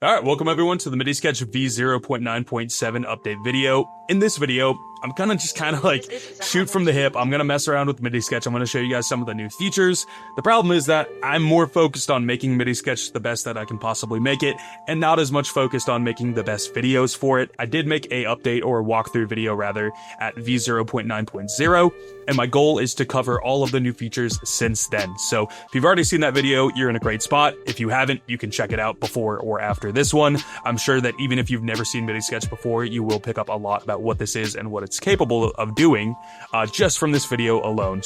All right, welcome everyone to the MIDISketch v0.9.7 update video. In this video, I'm gonna just kind of like shoot from the hip. I'm gonna mess around with MIDISketch. I'm gonna show you guys some of the new features. The problem is that I'm more focused on making MIDISketch the best that I can possibly make it, and not as much focused on making the best videos for it. I did make a update or a walkthrough video rather at v0.9.0, and my goal is to cover all of the new features since then. So if you've already seen that video, you're in a great spot. If you haven't, you can check it out before or after this one. I'm sure that even if you've never seen MIDISketch before, you will pick up a lot about what this is and what it's capable of doing just from this video alone.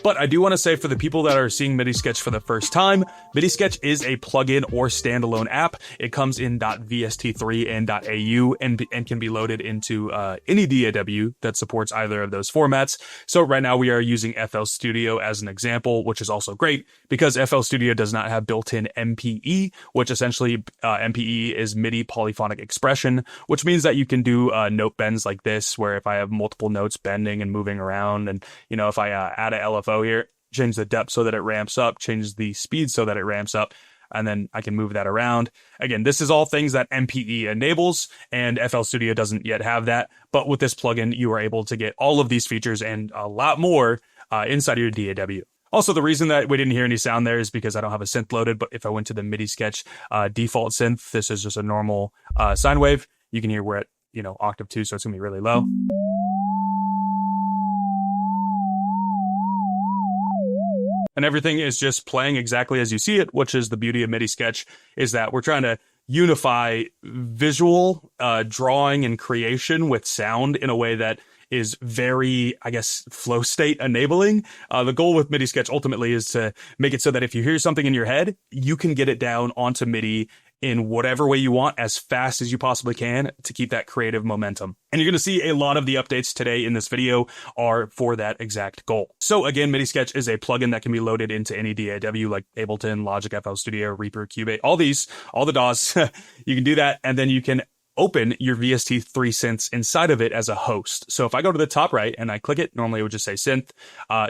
But I do want to say, for the people that are seeing MIDISketch for the first time, MIDISketch is a plugin or standalone app. It comes in .vst3 and .au and can be loaded into any DAW that supports either of those formats. So right now we are using FL Studio as an example, which is also great because FL Studio does not have built-in MPE, which essentially MPE is MIDI polyphonic expression, which means that you can do note bends like this, where if I have multiple notes bending and moving around, and you know, if I add a LFO here, change the depth so that it ramps up, change the speed so that it ramps up, and then I can move that around. Again, this is all things that MPE enables, and FL Studio doesn't yet have that. But with this plugin, you are able to get all of these features and a lot more inside of your DAW. Also, the reason that we didn't hear any sound there is because I don't have a synth loaded, but if I went to the MIDISketch default synth, this is just a normal sine wave. You can hear we're at, octave 2, so it's gonna be really low. And everything is just playing exactly as you see it, which is the beauty of MIDISketch, is that we're trying to unify visual drawing and creation with sound in a way that is very, flow state enabling. The goal with MIDISketch ultimately is to make it so that if you hear something in your head, you can get it down onto MIDI in whatever way you want as fast as you possibly can to keep that creative momentum. And you're going to see a lot of the updates today in this video are for that exact goal. So again, MIDISketch is a plugin that can be loaded into any DAW like Ableton, Logic, FL Studio, Reaper, Cubase, all the DAWs. You can do that, and then you can open your VST3 synths inside of it as a host. So if I go to the top right and I click it, normally it would just say synth.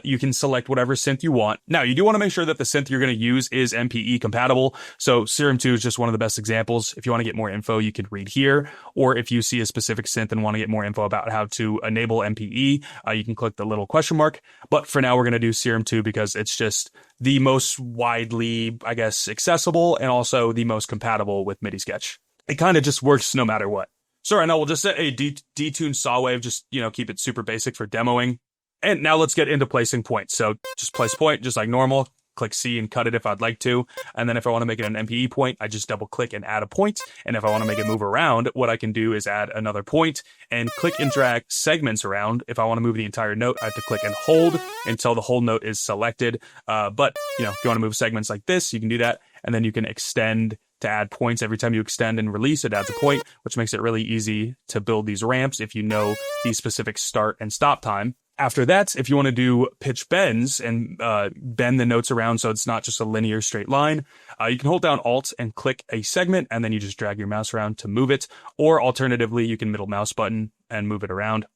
You can select whatever synth you want. Now, you do want to make sure that the synth you're going to use is MPE-compatible. So Serum 2 is just one of the best examples. If you want to get more info, you can read here. Or if you see a specific synth and want to get more info about how to enable MPE, you can click the little question mark. But for now, we're going to do Serum 2 because it's just the most widely, accessible and also the most compatible with MIDISketch. It kind of just works no matter what. So right now we'll just set a detuned saw wave, just, keep it super basic for demoing. And now let's get into placing points. So just place point just like normal, click C and cut it if I'd like to. And then if I want to make it an MPE point, I just double click and add a point. And if I want to make it move around, what I can do is add another point and click and drag segments around. If I want to move the entire note, I have to click and hold until the whole note is selected. But if you want to move segments like this, you can do that. And then you can extend to add points. Every time you extend and release, it adds a point, which makes it really easy to build these ramps if you know the specific start and stop time. After that, if you want to do pitch bends and bend the notes around so it's not just a linear straight line, you can hold down Alt and click a segment, and then you just drag your mouse around to move it. Or alternatively, you can middle mouse button and move it around.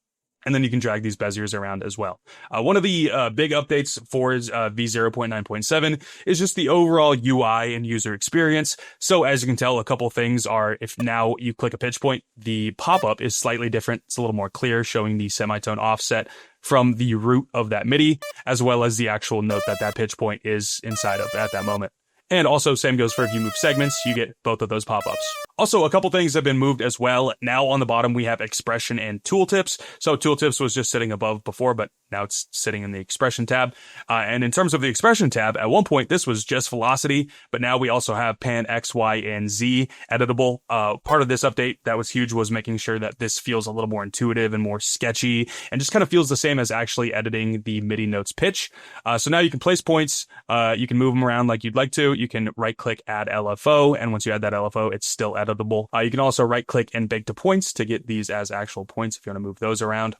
And then you can drag these Beziers around as well. One of the big updates for v0.9.7 is just the overall UI and user experience. So as you can tell, a couple things are, if now you click a pitch point, the pop-up is slightly different. It's a little more clear, showing the semitone offset from the root of that MIDI, as well as the actual note that pitch point is inside of at that moment. And also, same goes for if you move segments, you get both of those pop-ups. Also, a couple things have been moved as well. Now on the bottom, we have expression and tooltips. So tooltips was just sitting above before, but now it's sitting in the expression tab. And in terms of the expression tab, at one point, this was just velocity, but now we also have pan X, Y, and Z editable. Part of this update that was huge was making sure that this feels a little more intuitive and more sketchy, and just kind of feels the same as actually editing the MIDI notes pitch. So now you can place points, you can move them around like you'd like to. You can right-click Add LFO, and once you add that LFO, it's still editable. You can also right-click and bake to points to get these as actual points if you want to move those around.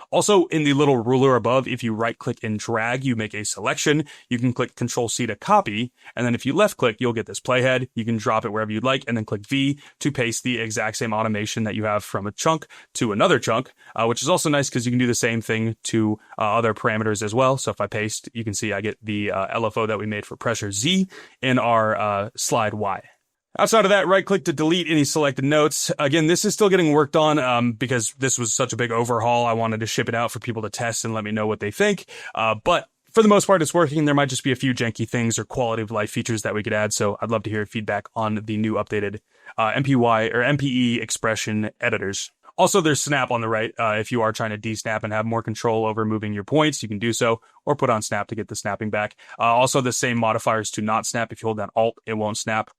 Also, in the little ruler above, if you right-click and drag, you make a selection. You can click Control-C to copy, and then if you left-click, you'll get this playhead. You can drop it wherever you'd like, and then click V to paste the exact same automation that you have from a chunk to another chunk, which is also nice because you can do the same thing to other parameters as well. So if I paste, you can see I get the LFO that we made for pressure Z in our slide Y. Outside of that, right-click to delete any selected notes. Again, this is still getting worked on because this was such a big overhaul. I wanted to ship it out for people to test and let me know what they think. But for the most part, it's working. There might just be a few janky things or quality of life features that we could add. So I'd love to hear feedback on the new updated MPE expression editors. Also, there's snap on the right. If you are trying to de-snap and have more control over moving your points, you can do so, or put on snap to get the snapping back. Also, the same modifiers to not snap. If you hold down Alt, it won't snap.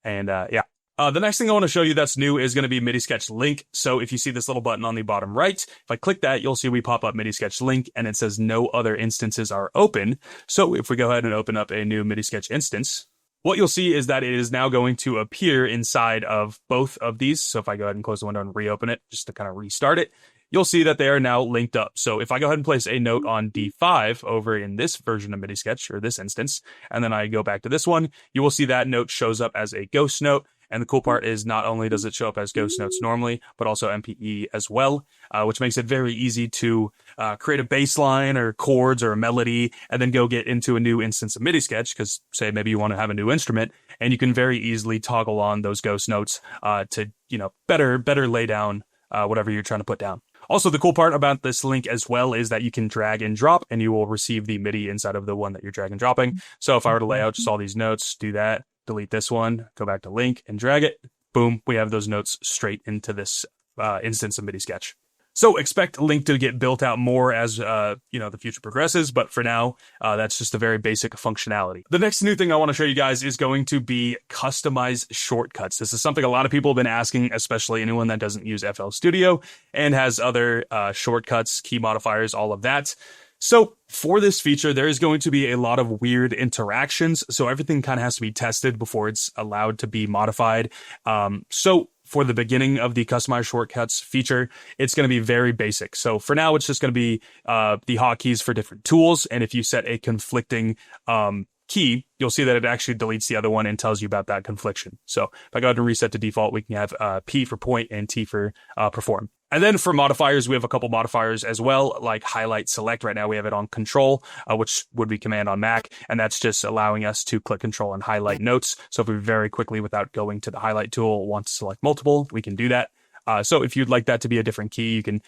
And yeah. The next thing I want to show you that's new is going to be MIDISketch Link. So if you see this little button on the bottom right, if I click that, you'll see we pop up MIDISketch Link, and it says no other instances are open. So if we go ahead and open up a new MIDISketch instance, what you'll see is that it is now going to appear inside of both of these. So if I go ahead and close the window and reopen it, just to kind of restart it, you'll see that they are now linked up. So if I go ahead and place a note on D5 over in this version of MIDISketch, or this instance, and then I go back to this one, you will see that note shows up as a ghost note. And the cool part is not only does it show up as ghost notes normally, but also MPE as well, which makes it very easy to create a bass line or chords or a melody, and then go get into a new instance of MIDISketch, because say maybe you want to have a new instrument, and you can very easily toggle on those ghost notes to, you know, better lay down whatever you're trying to put down. Also, the cool part about this link as well is that you can drag and drop, and you will receive the MIDI inside of the one that you're drag and dropping. So if I were to lay out just all these notes, do that, delete this one, go back to link and drag it, boom, we have those notes straight into this instance of MIDISketch. So expect Link to get built out more as the future progresses, but for now, that's just a very basic functionality. The next new thing I want to show you guys is going to be customized shortcuts. This is something a lot of people have been asking, especially anyone that doesn't use FL Studio and has other shortcuts, key modifiers, all of that. So for this feature, there is going to be a lot of weird interactions. So everything kind of has to be tested before it's allowed to be modified. So for the beginning of the customized shortcuts feature, it's going to be very basic. So for now, it's just going to be the hotkeys for different tools. And if you set a conflicting key, you'll see that it actually deletes the other one and tells you about that confliction. So if I go ahead and reset to default, we can have P for point and T for perform. And then for modifiers, we have a couple modifiers as well, like highlight select. Right now we have it on control, which would be command on Mac. And that's just allowing us to click control and highlight notes. So if we very quickly, without going to the highlight tool, want to select multiple, we can do that. So if you'd like that to be a different key, you can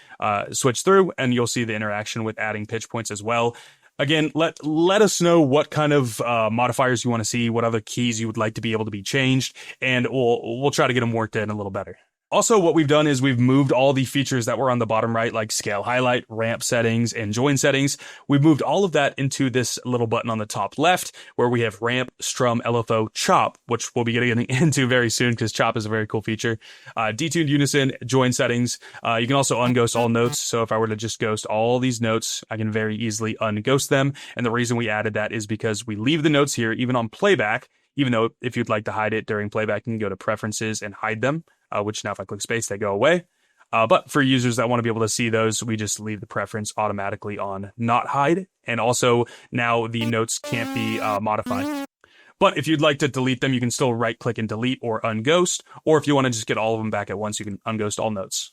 switch through, and you'll see the interaction with adding pitch points as well. Again, let us know what kind of modifiers you want to see, what other keys you would like to be able to be changed, and we'll try to get them worked in a little better. Also, what we've done is we've moved all the features that were on the bottom right, like scale highlight, ramp settings, and join settings. We've moved all of that into this little button on the top left, where we have ramp, strum, LFO, chop, which we'll be getting into very soon because chop is a very cool feature. Detuned unison, join settings. You can also unghost all notes. So if I were to just ghost all these notes, I can very easily unghost them. And the reason we added that is because we leave the notes here, even on playback, even though if you'd like to hide it during playback, you can go to preferences and hide them. Which now if I click space, they go away. But for users that want to be able to see those, we just leave the preference automatically on not hide. And also now the notes can't be modified. But if you'd like to delete them, you can still right click and delete or unghost. Or if you want to just get all of them back at once, you can unghost all notes.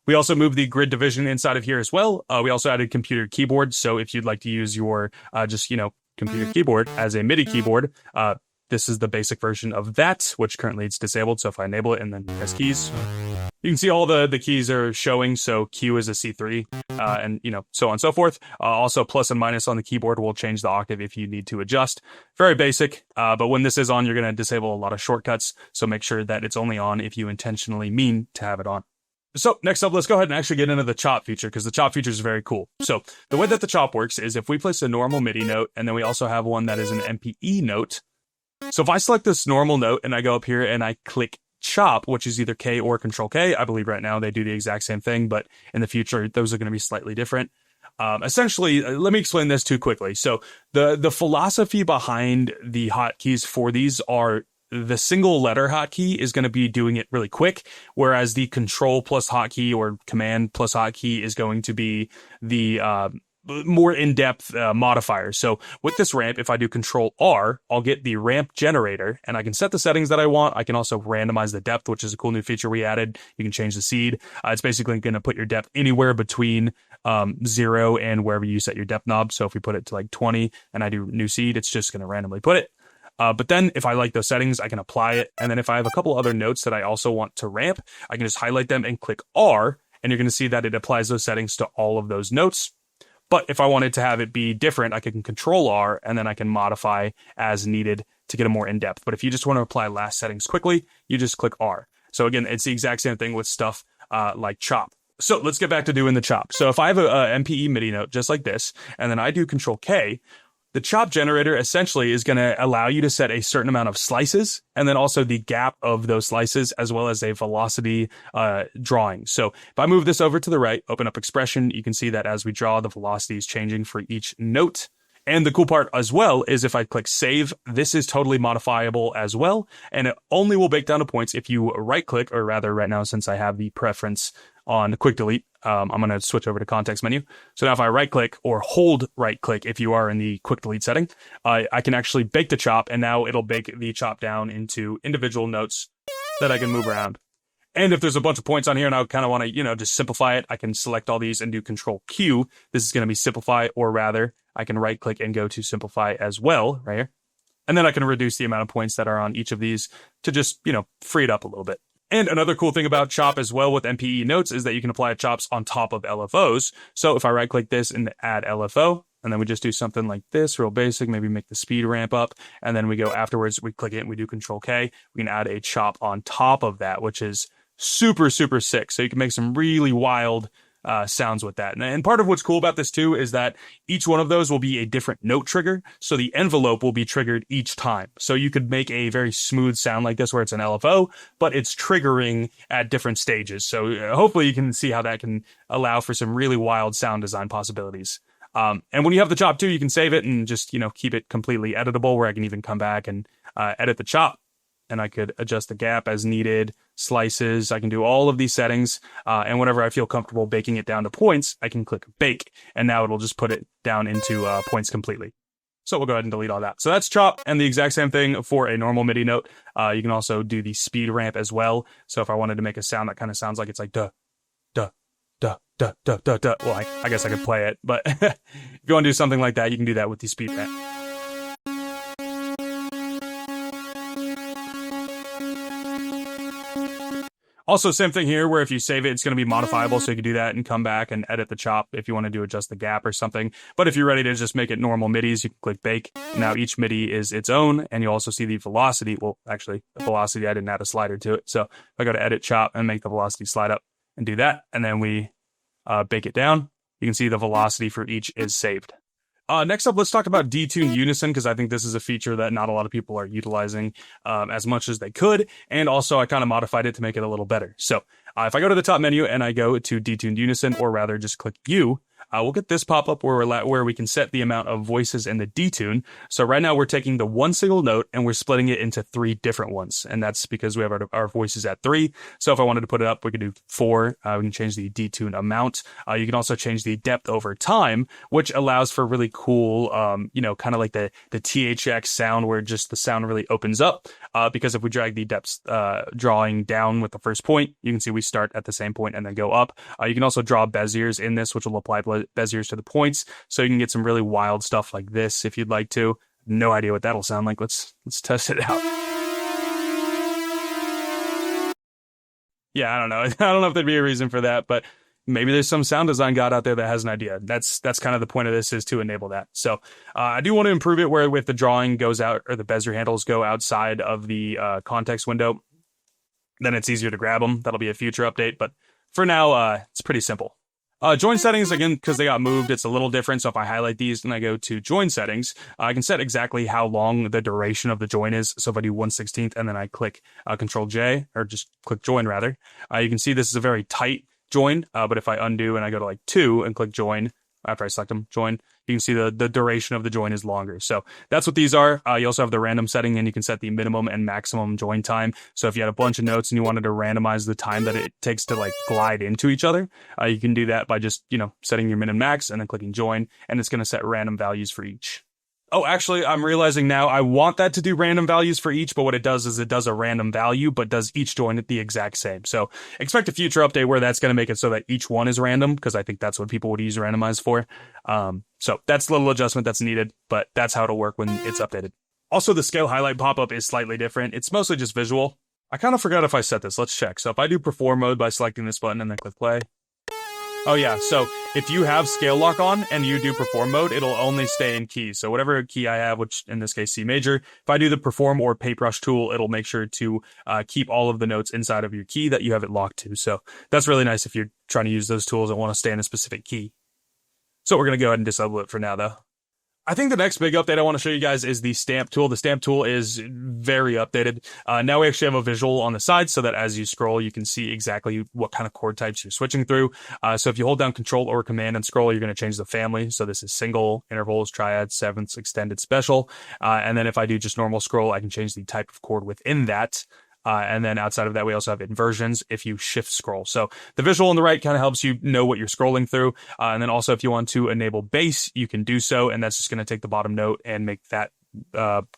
We also moved the grid division inside of here as well. We also added computer keyboard. So if you'd like to use your computer keyboard as a MIDI keyboard, this is the basic version of that, which currently it's disabled. So if I enable it and then press keys, you can see all the keys are showing. So Q is a C3, and so on and so forth. Also plus and minus on the keyboard will change the octave if you need to adjust. Very basic, but when this is on, you're going to disable a lot of shortcuts. So make sure that it's only on if you intentionally mean to have it on. So next up, let's go ahead and actually get into the chop feature, because the chop feature is very cool. So the way that the chop works is if we place a normal MIDI note, and then we also have one that is an MPE note. So if I select this normal note and I go up here and I click chop, which is either K or Control K, I believe right now they do the exact same thing, but in the future, those are going to be slightly different. Essentially, let me explain this too quickly. So the philosophy behind the hotkeys for these are the single letter hotkey is going to be doing it really quick, whereas the control plus hotkey or command plus hotkey is going to be the more in-depth modifiers. So with this ramp, if I do Control R, I'll get the ramp generator, and I can set the settings that I want. I can also randomize the depth, which is a cool new feature we added. You can change the seed. It's basically going to put your depth anywhere between 0 and wherever you set your depth knob. So if we put it to like 20 and I do new seed, it's just going to randomly put it. But then if I like those settings, I can apply it. And then if I have a couple other notes that I also want to ramp, I can just highlight them and click R, and you're going to see that it applies those settings to all of those notes. But if I wanted to have it be different, I can Control R, and then I can modify as needed to get a more in-depth. But if you just want to apply last settings quickly, you just click R. So again, it's the exact same thing with stuff like chop. So let's get back to doing the chop. So if I have a MPE MIDI note just like this, and then I do Control K, the chop generator essentially is going to allow you to set a certain amount of slices, and then also the gap of those slices, as well as a velocity drawing. So if I move this over to the right, open up expression, you can see that as we draw, the velocity is changing for each note. And the cool part as well is if I click save, this is totally modifiable as well. And it only will break down to points if you right click, or rather right now, since I have the preference on quick delete, I'm going to switch over to context menu. So now if I right click or hold right click, if you are in the quick delete setting, I can actually bake the chop, and now it'll bake the chop down into individual notes that I can move around. And if there's a bunch of points on here and I kind of want to, just simplify it, I can select all these and do Control Q. This is going to be simplify, or rather, I can right click and go to simplify as well, right here. And then I can reduce the amount of points that are on each of these to just, free it up a little bit. And another cool thing about chop as well with MPE notes is that you can apply chops on top of LFOs. So if I right click this and add LFO, and then we just do something like this, real basic, maybe make the speed ramp up, and then we go afterwards, we click it and we do Control K, we can add a chop on top of that, which is super, super sick. So you can make some really wild sounds with that. And part of what's cool about this too is that each one of those will be a different note trigger. So the envelope will be triggered each time. So you could make a very smooth sound like this where it's an LFO, but it's triggering at different stages. So hopefully you can see how that can allow for some really wild sound design possibilities. And when you have the chop too, you can save it and just, keep it completely editable, where I can even come back and edit the chop. And I could adjust the gap as needed, slices, I can do all of these settings, and whenever I feel comfortable baking it down to points, I can click bake, and now it'll just put it down into points completely. So we'll go ahead and delete all that. So that's chop, and the exact same thing for a normal MIDI note. You can also do the speed ramp as well. So if I wanted to make a sound that kind of sounds like it's like duh, duh, duh, duh, duh, duh, duh. Well, I guess I could play it, but if you want to do something like that, you can do that with the speed ramp. Also, same thing here, where if you save it, it's going to be modifiable, so you can do that and come back and edit the chop if you want to do adjust the gap or something. But if you're ready to just make it normal MIDIs, you can click bake. Now each MIDI is its own, and you also see the velocity. Well, actually, the velocity, I didn't add a slider to it. So if I go to edit chop and make the velocity slide up and do that, and then we bake it down, you can see the velocity for each is saved. Next up, let's talk about detune Unison, because I think this is a feature that not a lot of people are utilizing as much as they could. And also, I kind of modified it to make it a little better. So if I go to the top menu and I go to detune Unison, or rather just click U, we'll get this pop up where we can set the amount of voices in the detune. So right now we're taking the one single note and we're splitting it into 3 different ones. And that's because we have our voices at 3. So if I wanted to put it up, we could do 4. We can change the detune amount. You can also change the depth over time, which allows for really cool, kind of like the THX sound, where just the sound really opens up. Because if we drag the depth drawing down with the first point, you can see we start at the same point and then go up. You can also draw Beziers in this, which will apply Beziers to the points, so you can get some really wild stuff like this if you'd like to. No idea what that'll sound like. Let's test it out. Yeah, I don't know. I don't know if there'd be a reason for that, but maybe there's some sound design god out there that has an idea. That's kind of the point of this, is to enable that. So I do want to improve it where if the drawing goes out, or the Bezier handles go outside of the context window, then it's easier to grab them. That'll be a future update, but for now, it's pretty simple. Join settings, again, because they got moved, it's a little different. So if I highlight these and I go to join settings, I can set exactly how long the duration of the join is. So if I do 1/16 and then I click Control J, or just click join rather, you can see this is a very tight join. But if I undo and I go to 2 and click join, after I select them, join, you can see the duration of the join is longer. So that's what these are. You also have the random setting, and you can set the minimum and maximum join time. So if you had a bunch of notes and you wanted to randomize the time that it takes to glide into each other, you can do that by just, setting your min and max and then clicking join, and it's going to set random values for each. Oh, actually, I'm realizing now I want that to do random values for each, but what it does is it does a random value, but does each join at the exact same. So expect a future update where that's going to make it so that each one is random, because I think that's what people would use randomize for. So that's a little adjustment that's needed, but that's how it'll work when it's updated. Also, the scale highlight pop-up is slightly different. It's mostly just visual. I kind of forgot if I set this. Let's check. So if I do perform mode by selecting this button and then click play. Oh yeah, so if you have scale lock on and you do perform mode, it'll only stay in key. So whatever key I have, which in this case C major, if I do the perform or paintbrush tool, it'll make sure to keep all of the notes inside of your key that you have it locked to. So that's really nice if you're trying to use those tools and want to stay in a specific key. So we're going to go ahead and disable it for now though. I think the next big update I want to show you guys is the stamp tool. The stamp tool is very updated. Now we actually have a visual on the side so that as you scroll, you can see exactly what kind of chord types you're switching through. So if you hold down Control or Command and scroll, you're going to change the family. So this is single, intervals, triads, sevenths, extended, special. And then if I do just normal scroll, I can change the type of chord within that. And then outside of that, we also have inversions if you shift scroll. So the visual on the right kind of helps you know what you're scrolling through. And then also if you want to enable bass, you can do so. And that's just going to take the bottom note and make that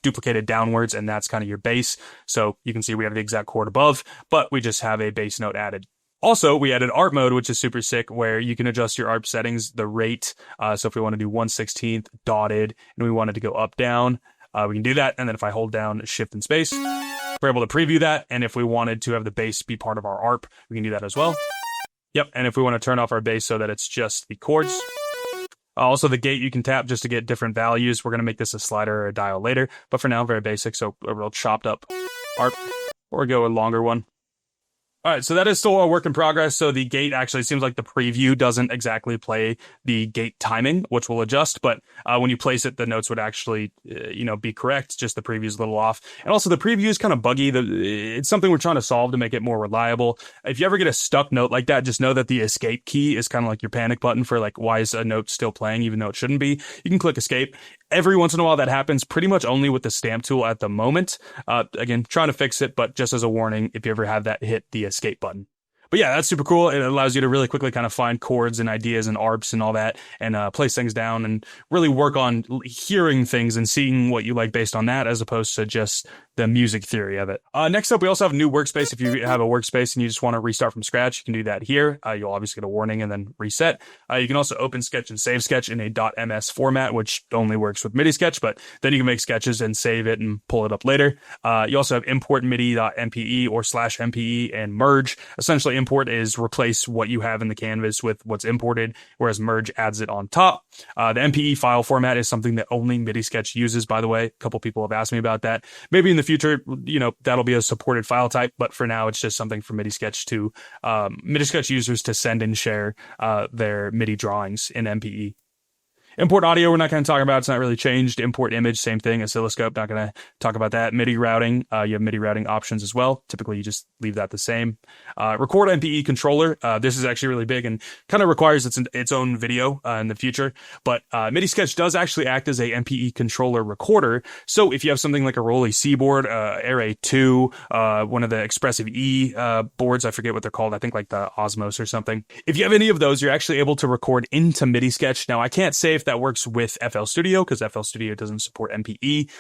duplicated downwards. And that's kind of your bass. So you can see we have the exact chord above, but we just have a bass note added. Also, we added ARP mode, which is super sick, where you can adjust your ARP settings, the rate. So if we want to do 1/16 dotted and we wanted to go up, down, we can do that. And then if I hold down shift and space, we're able to preview that, and if we wanted to have the bass be part of our ARP, we can do that as well. Yep, and if we want to turn off our bass so that it's just the chords. Also, the gate you can tap just to get different values. We're going to make this a slider or a dial later, but for now, very basic, so a real chopped up ARP, or go a longer one. All right, so that is still a work in progress. So the gate actually seems like the preview doesn't exactly play the gate timing, which will adjust. But when you place it, the notes would actually, be correct. Just the preview is a little off. And also the preview is kind of buggy. It's something we're trying to solve to make it more reliable. If you ever get a stuck note like that, just know that the escape key is kind of like your panic button for like, why is a note still playing even though it shouldn't be? You can click escape. Every once in a while that happens, pretty much only with the stamp tool at the moment. Again, trying to fix it, but just as a warning, if you ever have that, hit the escape button. But yeah, that's super cool. It allows you to really quickly kind of find chords and ideas and ARPs and all that, and place things down and really work on hearing things and seeing what you like based on that, as opposed to just the music theory of it. Next up, we also have a new workspace. If you have a workspace and you just want to restart from scratch, you can do that here. You'll obviously get a warning and then reset. You can also open Sketch and save Sketch in a .ms format, which only works with MIDISketch, but then you can make sketches and save it and pull it up later. You also have import MIDI.MPE or /MPE and merge. Essentially, import is replace what you have in the canvas with what's imported, whereas merge adds it on top. The MPE file format is something that only MIDISketch uses, by the way. A couple people have asked me about that. Maybe in the future, that'll be a supported file type, but for now, it's just something for MIDISketch to MIDISketch users to send and share their MIDI drawings in MPE. Import audio, we're not going to talk about. It's not really changed. Import image, same thing. Oscilloscope, not going to talk about that. MIDI routing, you have MIDI routing options as well. Typically, you just leave that the same. Record MPE controller. This is actually really big and kind of requires its own video in the future. But MIDISketch does actually act as a MPE controller recorder. So if you have something like a Rolly Seaboard, Array 2, one of the expressive E boards, I forget what they're called. I think like the Osmose or something. If you have any of those, you're actually able to record into MIDISketch. Now, I can't say if that works with FL Studio because FL Studio doesn't support MPE,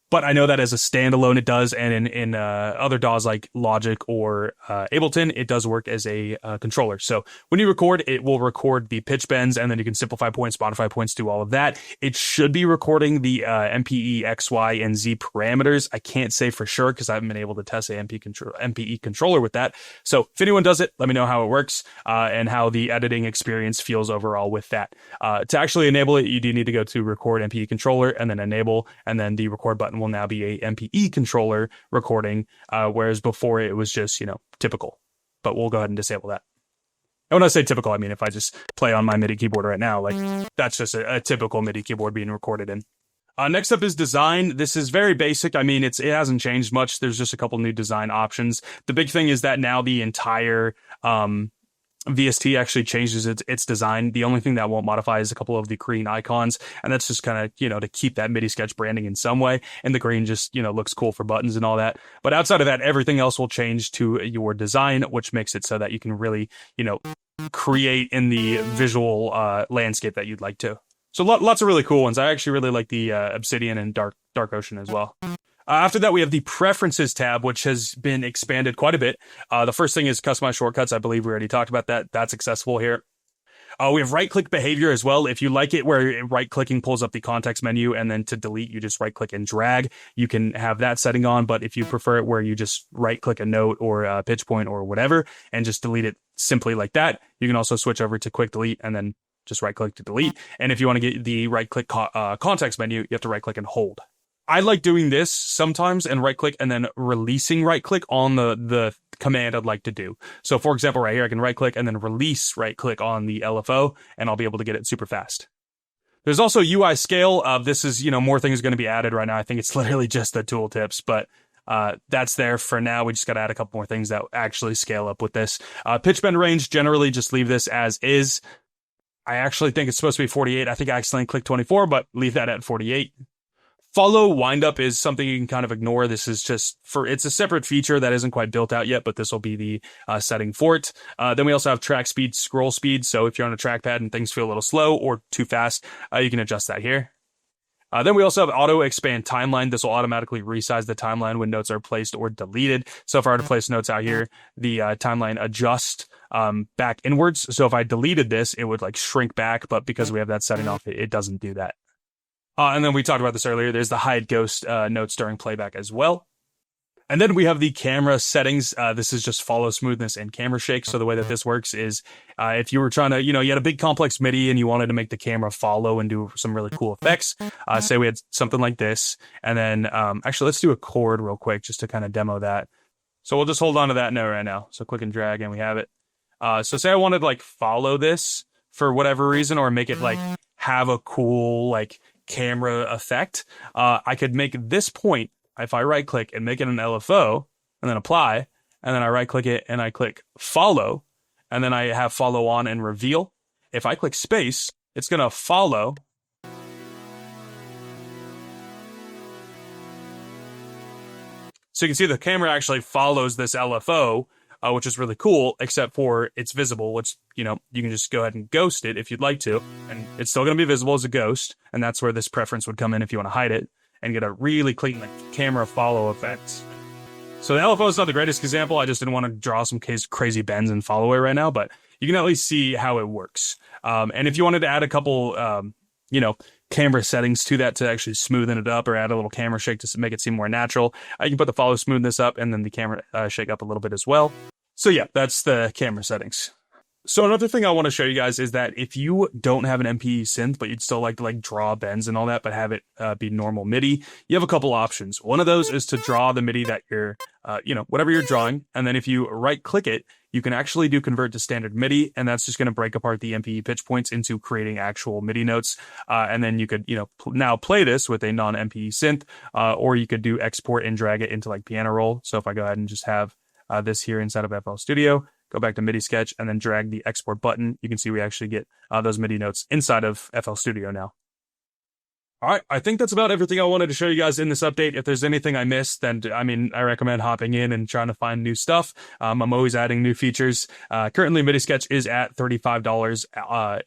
but I know that as a standalone it does, and in other DAWs like Logic or Ableton, it does work as a controller. So when you record, it will record the pitch bends, and then you can simplify points, modify points, do all of that. It should be recording the MPE X, Y, and Z parameters. I can't say for sure because I haven't been able to test a MPE controller with that. So if anyone does it, let me know how it works and how the editing experience feels overall with that. To actually enable it, you do need to go to record MPE controller and then enable, and then the record button will now be a MPE controller recording, whereas before it was just, typical. But we'll go ahead and disable that. And when I say typical, I mean if I just play on my MIDI keyboard right now, like that's just a typical MIDI keyboard being recorded in. Next up is design. This is very basic. I mean, it hasn't changed much. There's just a couple new design options. The big thing is that now the entire VST actually changes its design. The only thing that won't modify is a couple of the green icons, and that's just kind of, to keep that MIDISketch branding in some way, and the green just, looks cool for buttons and all that. But outside of that, everything else will change to your design, which makes it so that you can really, create in the visual landscape that you'd like to. So lots of really cool ones. I actually really like the Obsidian and Dark Ocean as well. After that, we have the Preferences tab, which has been expanded quite a bit. The first thing is Customize Shortcuts. I believe we already talked about that. That's accessible here. We have right-click behavior as well. If you like it where right-clicking pulls up the context menu and then to delete, you just right-click and drag, you can have that setting on. But if you prefer it where you just right-click a note or a pitch point or whatever and just delete it simply like that, you can also switch over to quick delete and then just right-click to delete. And if you want to get the right-click context menu, you have to right-click and hold. I like doing this sometimes and right-click and then releasing right-click on the command I'd like to do. So for example, right here, I can right-click and then release right-click on the LFO, and I'll be able to get it super fast. There's also UI scale. This is, more things going to be added right now. I think it's literally just the tooltips, but that's there for now. We just got to add a couple more things that actually scale up with this. Pitch bend range, generally just leave this as is. I actually think it's supposed to be 48. I think I accidentally clicked 24, but leave that at 48. Follow windup is something you can kind of ignore. This is just it's a separate feature that isn't quite built out yet, but this will be the setting for it. Then we also have track speed, scroll speed. So if you're on a trackpad and things feel a little slow or too fast, you can adjust that here. Then we also have auto expand timeline. This will automatically resize the timeline when notes are placed or deleted. So if I were to place notes out here, the timeline adjusts back inwards. So if I deleted this, it would like shrink back, but because we have that setting off, it doesn't do that. And then we talked about this earlier. There's the hide ghost notes during playback as well. And then we have the camera settings. This is just follow smoothness and camera shake. So the way that this works is if you were trying to, you had a big complex MIDI and you wanted to make the camera follow and do some really cool effects. Say we had something like this. And then actually, let's do a chord real quick just to kind of demo that. So we'll just hold on to that note right now. So click and drag and we have it. So say I wanted to like follow this for whatever reason or make it like have a cool like camera effect. I could make this point if I right click and make it an LFO and then apply, and then I right click it and I click follow, and then I have follow on and reveal. If I click space, it's going to follow. So you can see the camera actually follows this LFO, which is really cool, except for it's visible, which, you can just go ahead and ghost it if you'd like to, and it's still going to be visible as a ghost, and that's where this preference would come in if you want to hide it, and get a really clean camera follow effect. So the LFO is not the greatest example. I just didn't want to draw some crazy bends and follow it right now, but you can at least see how it works. And if you wanted to add a couple, camera settings to that to actually smoothen it up or add a little camera shake to make it seem more natural, you can put the follow smoothness up and then the camera shake up a little bit as well. So yeah, that's the camera settings. So another thing I want to show you guys is that if you don't have an MPE synth, but you'd still like to draw bends and all that, but have it be normal MIDI, you have a couple options. One of those is to draw the MIDI that you're, whatever you're drawing. And then if you right click it, you can actually do convert to standard MIDI, and that's just going to break apart the MPE pitch points into creating actual MIDI notes. And then you could, now play this with a non-MPE synth, or you could do export and drag it into piano roll. So if I go ahead and just have this here inside of FL Studio, go back to MIDISketch, and then drag the export button, you can see we actually get those MIDI notes inside of FL Studio now. All right, I think that's about everything I wanted to show you guys in this update. If there's anything I missed, then I recommend hopping in and trying to find new stuff. I'm always adding new features. Currently, MIDISketch is at $35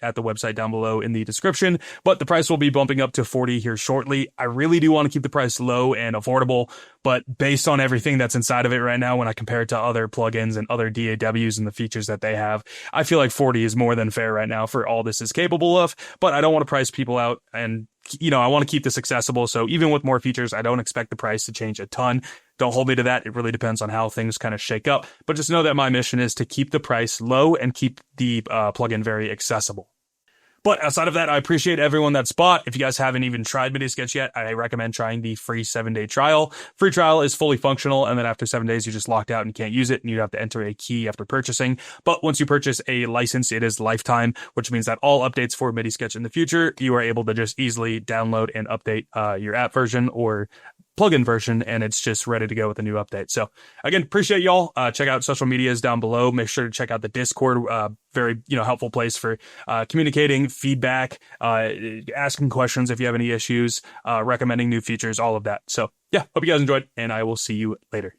at the website down below in the description, but the price will be bumping up to $40 here shortly. I really do want to keep the price low and affordable, but based on everything that's inside of it right now, when I compare it to other plugins and other DAWs and the features that they have, I feel like 40 is more than fair right now for all this is capable of, but I don't want to price people out, and I want to keep this accessible. So even with more features, I don't expect the price to change a ton. Don't hold me to that. It really depends on how things kind of shake up, but just know that my mission is to keep the price low and keep the plugin very accessible. But outside of that, I appreciate everyone that's bought. If you guys haven't even tried MIDISketch yet, I recommend trying the free 7-day trial. Free trial is fully functional, and then after 7 days, you're just locked out and can't use it, and you have to enter a key after purchasing. But once you purchase a license, it is lifetime, which means that all updates for MIDISketch in the future, you are able to just easily download and update your app version or plugin version, and it's just ready to go with a new update. So again, appreciate y'all. Check out social medias down below. Make sure to check out the Discord. Very helpful place for communicating, feedback, asking questions if you have any issues, recommending new features, all of that. So yeah, hope you guys enjoyed, and I will see you later.